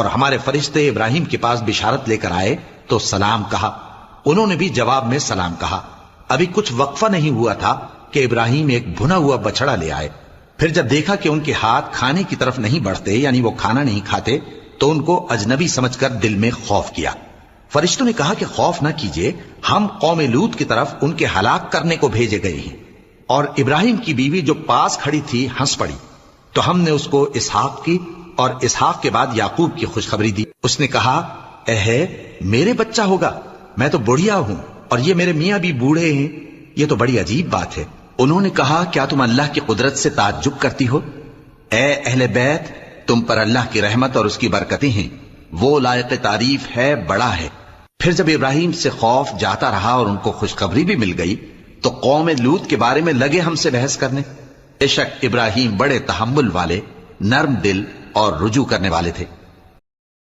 اور ہمارے فرشتے ابراہیم کے پاس بشارت لے کر آئے تو سلام کہا۔ انہوں نے بھی جواب میں سلام کہا۔ ابھی کچھ وقفہ نہیں ہوا تھا کہ ابراہیم ایک بھنا ہوا بچڑا لے آئے۔ پھر جب دیکھا کہ ان کے ہاتھ کھانے کی طرف نہیں بڑھتے، یعنی وہ کھانا نہیں کھاتے، تو ان کو اجنبی سمجھ کر دل میں خوف کیا۔ فرشتوں نے کہا کہ خوف نہ کیجیے، ہم قوم لوط کی طرف ان کے ہلاک کرنے کو بھیجے گئے ہیں۔ اور ابراہیم کی بیوی جو پاس کھڑی تھی ہنس پڑی، تو ہم نے اس کو اسحاق کی اور اسحاق کے بعد یعقوب کی خوشخبری دی۔ اس نے کہا، اے میرے بچہ ہوگا، میں تو بڑھیا ہوں اور یہ میرے میاں بھی بوڑھے ہیں، یہ تو بڑی عجیب بات ہے۔ انہوں نے کہا، کیا تم اللہ کی قدرت سے تعجب کرتی ہو؟ اے اہل بیت، تم پر اللہ کی رحمت اور اس کی برکتیں ہیں، وہ لائق تعریف ہے، بڑا ہے۔ پھر جب ابراہیم سے خوف جاتا رہا اور ان کو خوشخبری بھی مل گئی تو قوم لوط کے بارے میں لگے ہم سے بحث کرنے۔ بے شک ابراہیم بڑے تحمل والے، نرم دل اور رجوع کرنے والے تھے۔